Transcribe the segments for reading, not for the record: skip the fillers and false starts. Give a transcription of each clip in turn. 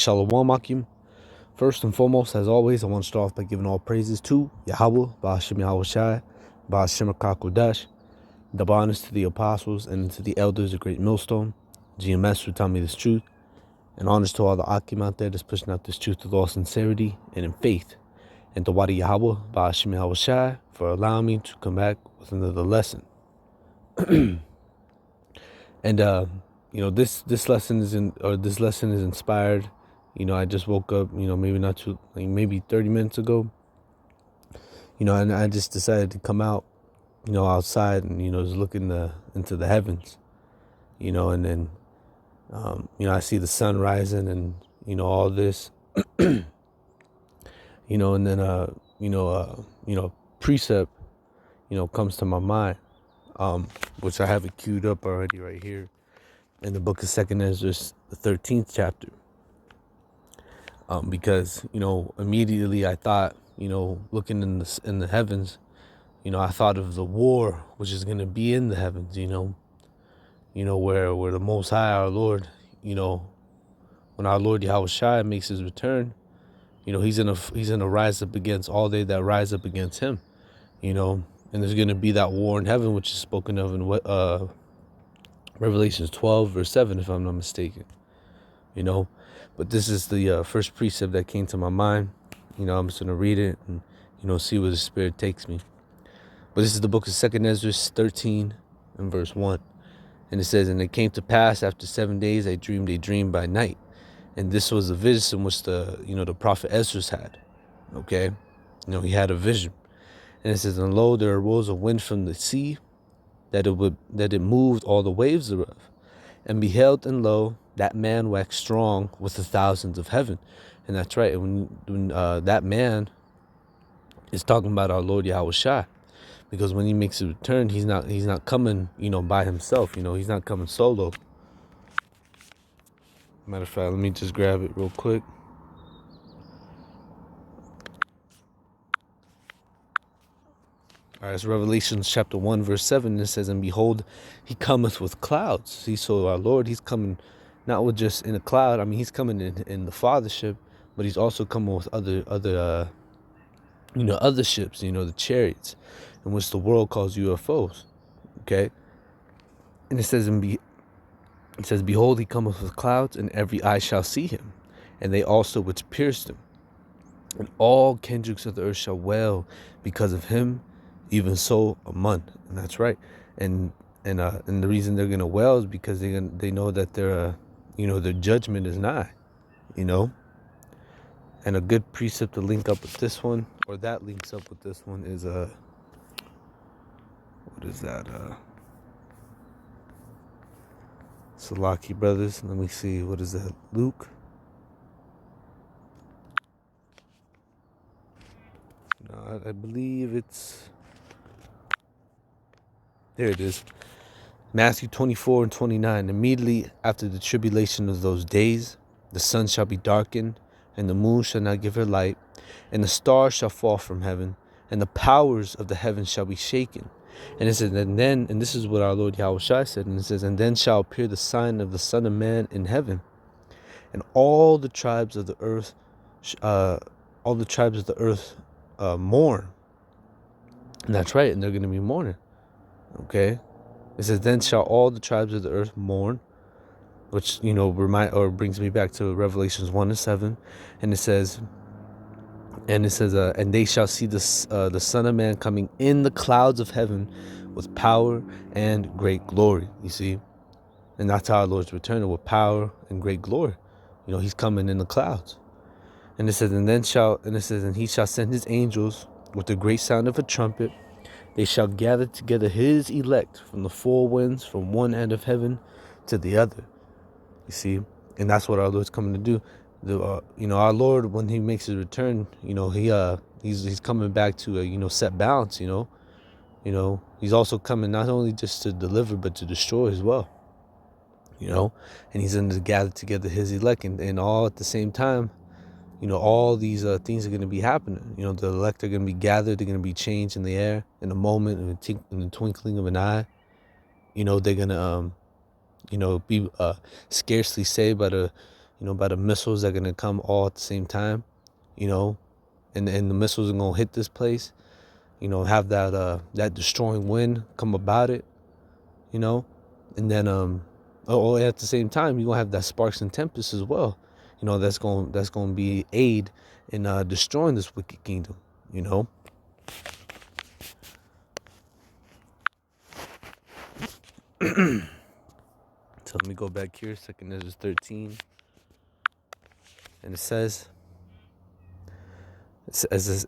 Shalom Akim. First and foremost, as always, I want to start off by giving all praises to Yahawah, Ba'ashem YAHAWASHI, Ba'ashem HaKakodash, double honors to the apostles and to the elders of Great Millstone, GMS who taught me this truth, and honors to all the Akim out there that's pushing out this truth with all sincerity and in faith, and to Wadi Yahawah, Ba'ashem YAHAWASHI, for allowing me to come back with another lesson. And this lesson is inspired. I just woke up, maybe 30 minutes ago, and I just decided to come out, outside and, just look into the heavens, and then, I see the sun rising and, all this, and then, precept, comes to my mind, which I have it queued up already right here in the book of 2nd Ezra, the 13th chapter. Because, immediately I thought, looking in the heavens, I thought of the war, which is going to be in the heavens, where the Most High, our Lord, when our Lord Yahawashi makes his return, he's gonna rise up against all they that rise up against him, and there's going to be that war in heaven, which is spoken of in Revelations 12 verse 7, if I'm not mistaken, But this is the first precept that came to my mind. I'm just going to read it and, see where the Spirit takes me. But this is the book of 2nd Ezra 13 and verse 1. And it says, "And it came to pass after 7 days, I dreamed a dream by night." And this was the vision which the prophet Ezra had. Okay? He had a vision. And it says, "And lo, there arose a wind from the sea, that it moved all the waves thereof. And beheld, and lo, that man waxed strong with the thousands of heaven." And that's right. When that man is talking about our Lord Yahawashi, because when he makes a return, he's not coming, by himself. He's not coming solo. Matter of fact, let me just grab it real quick. All right, it's Revelation chapter 1 verse 7. It says, "And behold, he cometh with clouds." See, so our Lord, he's coming not with just in a cloud. I mean, he's coming in the fathership, but he's also coming with other ships, the chariots, in which the world calls UFOs. Okay, and it says, "Behold, he cometh with clouds, and every eye shall see him, and they also which pierced him, and all kindreds of the earth shall wail because of him, even so among." And that's right. And the reason they're gonna wail is because they know that their judgment is nigh, And a good precept to link up with this one, or that links up with this one, is what is that? Salaki brothers. Let me see. What is that? Luke. No, I believe it's. There it is. Matthew 24 and 29. "Immediately after the tribulation of those days, the sun shall be darkened, and the moon shall not give her light, and the stars shall fall from heaven, and the powers of the heavens shall be shaken." And it says, and this is what our Lord Yahawashi said, and it says, "And then shall appear the sign of the Son of Man in heaven, and all the tribes of the earth, mourn." And that's right, and they're going to be mourning. Okay, it says, "Then shall all the tribes of the earth mourn," which brings me back to Revelations 1 and 7, and it says, "And they shall see the Son of Man coming in the clouds of heaven with power and great glory." You see, and that's how our Lord's returning, with power and great glory. He's coming in the clouds. And it says, "And he shall send his angels with the great sound of a trumpet. They shall gather together his elect from the four winds, from one end of heaven to the other." You see, and that's what our Lord's coming to do. Our Lord, when he makes his return, he's coming back to set balance. He's also coming not only just to deliver, but to destroy as well. And he's going to gather together his elect, and all at the same time. All these things are going to be happening. The elect are going to be gathered. They're going to be changed in the air, in a moment, in the twinkling of an eye. They're going to, be scarcely saved by the, by the missiles that are gonna come all at the same time, and the missiles are gonna hit this place, have that destroying wind come about it, and then at the same time you're gonna have that sparks and tempest as well, that's gonna be aid in destroying this wicked kingdom, So let me go back here, 2 Ezra 13, and it says,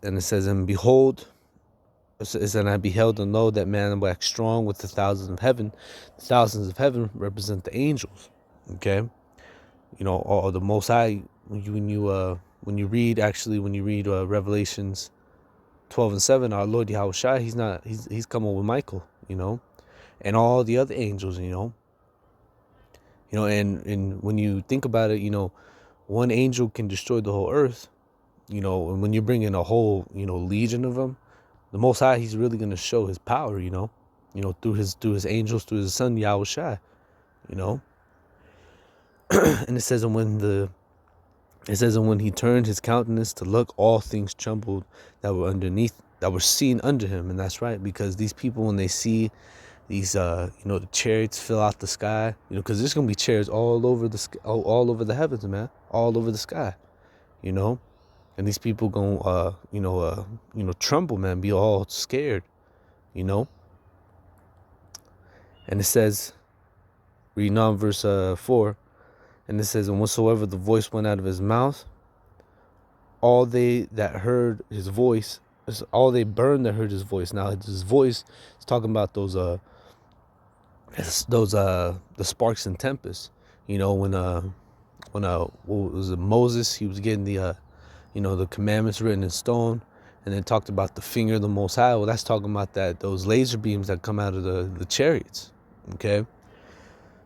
and behold, it says, and I beheld and lo, that man waxed strong with the thousands of heaven. The thousands of heaven represent the angels. Okay, or the Most High. When you read Revelations 12:7, our Lord YAHAWASHI, he's coming with Michael, and all the other angels, and when you think about it, one angel can destroy the whole earth, and when you bring in a whole, legion of them, the Most High, he's really going to show his power, through his angels, through his son YAHAWASHI, and it says, and when he turned his countenance to look, all things trembled that were seen under him. And that's right, because these people, when they see these, the chariots fill out the sky, because there's gonna be chariots all over the heavens, man, all over the sky, and these people gonna, tremble, man, be all scared, and it says, reading on verse 4. And it says, and whatsoever the voice went out of his mouth, all they that heard his voice, all they burned that heard his voice. Now his voice is talking about those the sparks and tempests. When what was it, Moses, he was getting the commandments written in stone, and then talked about the finger of the Most High. Well, that's talking about those laser beams that come out of the chariots. Okay.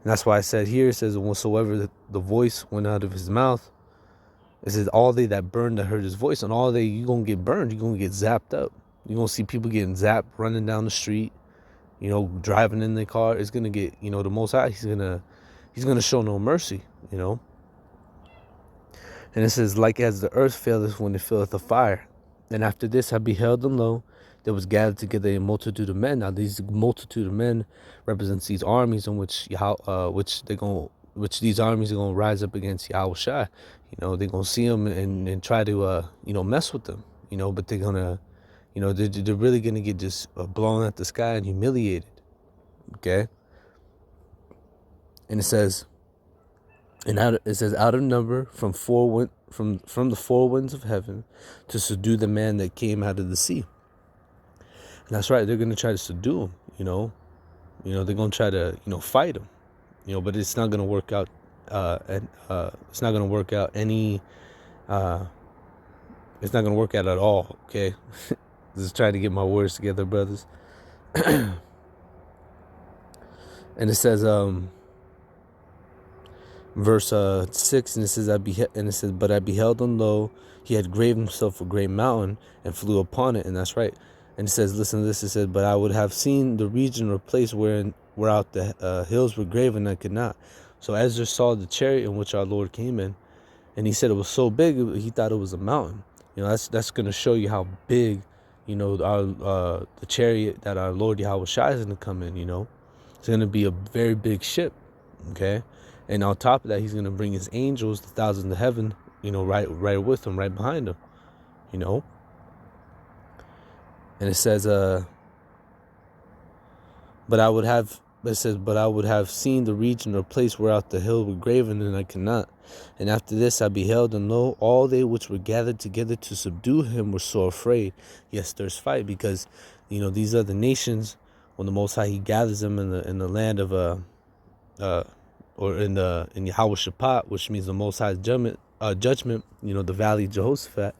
And that's why I said here, it says, and whatsoever the voice went out of his mouth, it says, all they that burned that heard his voice, and you're going to get burned, you're going to get zapped up. You're going to see people getting zapped, running down the street, driving in their car. It's going to get, the Most High, he's going to show no mercy, And it says, like as the earth faileth when it filleth the fire. And after this I beheld, and lo, there was gathered together a multitude of men. Now these multitude of men represents these armies in which these armies are gonna rise up against YAHAWASHI. They're gonna see them and try to mess with them. But they're gonna, they're really gonna get just blown at the sky and humiliated. Okay. And it says, out of number from the four winds of heaven to subdue the man that came out of the sea. And that's right, they're going to try to subdue him, they're going to try to, fight him, but it's not going to work out, it's not going to work out it's not going to work out at all, okay? Just trying to get my words together, brothers. And it says, verse 6, and it says, but I beheld, and lo, he had graved himself a great mountain and flew upon it. And that's right. And it says, listen to this, it says, but I would have seen the region or place whereout the hills were graven, I could not. So Ezra saw the chariot in which our Lord came in, and he said it was so big, he thought it was a mountain. That's going to show you how big, the chariot that our Lord YAHAWASHI is going to come in, It's going to be a very big ship, okay? And on top of that, he's going to bring his angels, the thousands of heaven, right with him, right behind him, And it says, but I would have seen the region or place whereout the hill were graven, and I cannot. And after this I beheld, and lo, all they which were gathered together to subdue him were so afraid. Yes, there's fight, because, these other nations, when the Most High, he gathers them in the land of, or in YAHAWASHI, which means the Most High's judgment, the valley of Jehoshaphat,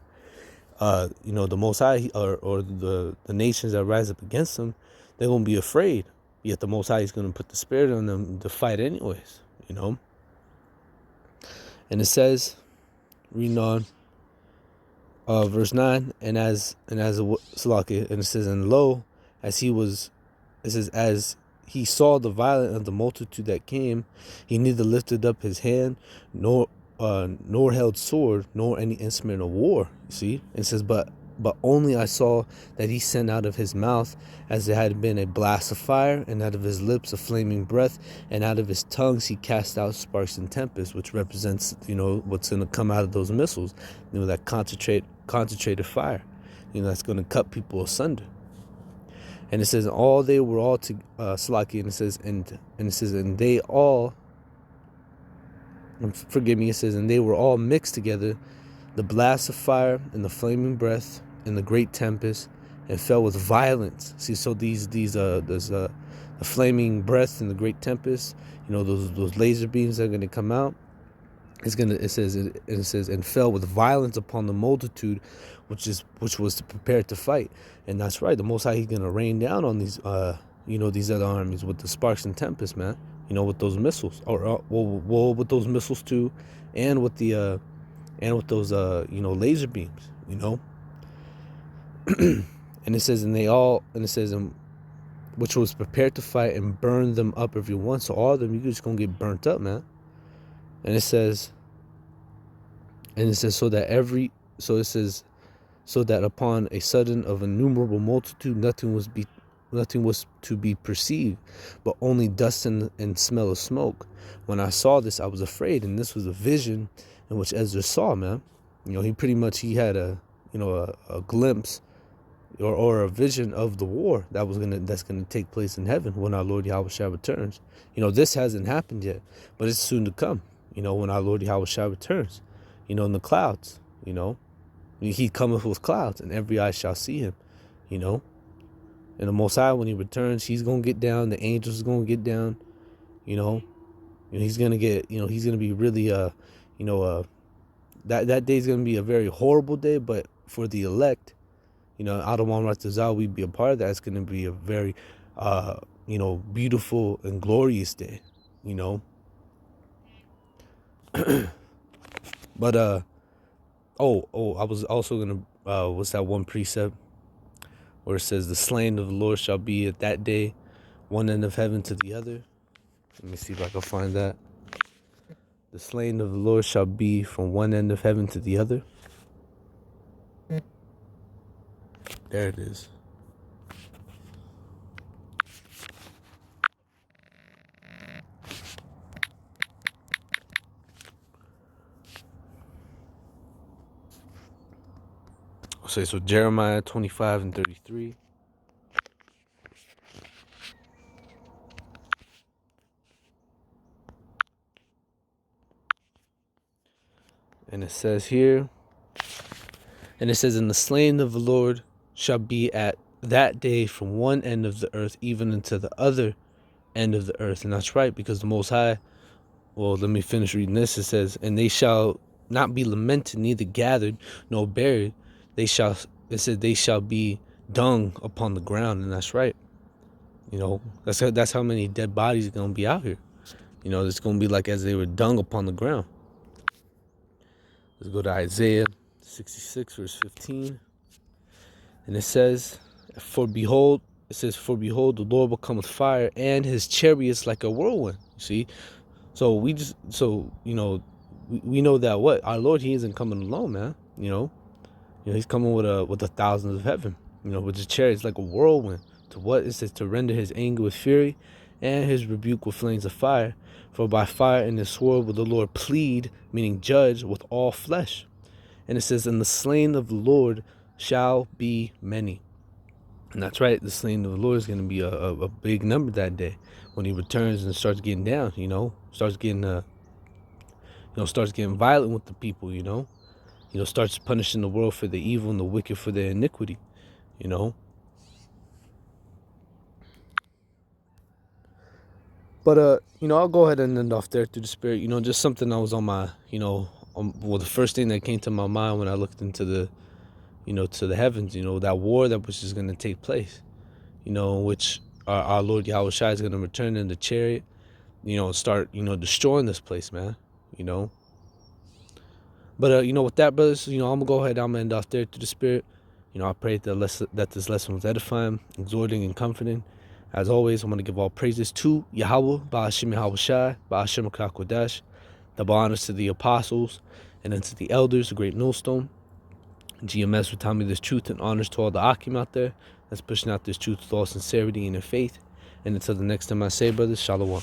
the Most High, or the nations that rise up against them, they're going to be afraid. Yet the Most High is going to put the spirit on them to fight anyways, And it says, reading on, verse 9, and it says, and lo, as he saw the violence of the multitude that came, he neither lifted up his hand, nor nor held sword, nor any instrument of war. You see, it says, but only I saw that he sent out of his mouth as it had been a blast of fire, and out of his lips a flaming breath, and out of his tongues he cast out sparks and tempests, which represents, what's going to come out of those missiles, that concentrated fire, that's going to cut people asunder. And it says, all they were all to Salaki, and it says, and they all, forgive me, it says, and they were all mixed together, the blast of fire and the flaming breath and the great tempest, and fell with violence. See, so there's the flaming breath and the great tempest, those laser beams that are going to come out. It says, and fell with violence upon the multitude, which was to prepare to fight. And that's right. The Most High, he's going to rain down on these, these other armies with the sparks and tempests, man. With those missiles, or with those missiles too, and with the, those, laser beams, And it says, which was prepared to fight and burn them up every one. So all of them, you're just gonna get burnt up, man. And it says, so that upon a sudden of innumerable multitude, nothing was to be perceived, but only dust and smell of smoke. When I saw this, I was afraid, and this was a vision in which Ezra saw, man. He had a glimpse or a vision of the war that's gonna take place in heaven when our Lord Yahawashi returns. This hasn't happened yet, but it's soon to come. When our Lord Yahawashi returns, in the clouds. He cometh with clouds, and every eye shall see him. And the Most High, when he returns, he's gonna get down. The angels are gonna get down. He's gonna get. He's gonna be really. That day's gonna be a very horrible day, but for the elect, Adonai Ratazal, we'd be a part of that. It's gonna be a very, beautiful and glorious day. But I was also gonna what's that one precept where it says, the slain of the Lord shall be at that day one end of heaven to the other. Let me see if I can find that. The slain of the Lord shall be from one end of heaven to the other. There it is. So Jeremiah 25:33. And it says here, and it says, and the slain of the Lord shall be at that day from one end of the earth even unto the other end of the earth. And that's right, because the Most High, well, let me finish reading this. It says, and they shall not be lamented, neither gathered, nor buried. It said they shall be dung upon the ground. And that's right. That's how many dead bodies are going to be out here. It's going to be like as they were dung upon the ground. Let's go to Isaiah 66, verse 15. And it says, for behold, the Lord will come with fire, and his chariots like a whirlwind. You see? So we know that what? Our Lord, he isn't coming alone, man. He's coming with the thousands of heaven, with his chariots like a whirlwind. To what? It says, to render his anger with fury and his rebuke with flames of fire. For by fire and his sword will the Lord plead, meaning judge, with all flesh. And it says, and the slain of the Lord shall be many. And that's right, the slain of the Lord is going to be a big number that day when he returns and starts getting down, starts getting violent with the people, starts punishing the world for the evil and the wicked for their iniquity, But, I'll go ahead and end off there through the Spirit, just something that was on my, the first thing that came to my mind when I looked into the, to the heavens, that war that was just going to take place, which our Lord Yahawashi is going to return in the chariot, start, destroying this place, man, But, with that, brothers, I'm going to go ahead, I'm going to end off there through the Spirit. I pray that this lesson was edifying, exhorting, and comforting. As always, I'm going to give all praises to Yahawah, Ba'ashem Yahawashi, Ba'ashem Kodash. Double honors to the apostles and then to the elders, the great millstone. GMS would tell me this truth, and honors to all the Akim out there that's pushing out this truth with all sincerity and in faith. And until the next time I say, brothers, Shalom.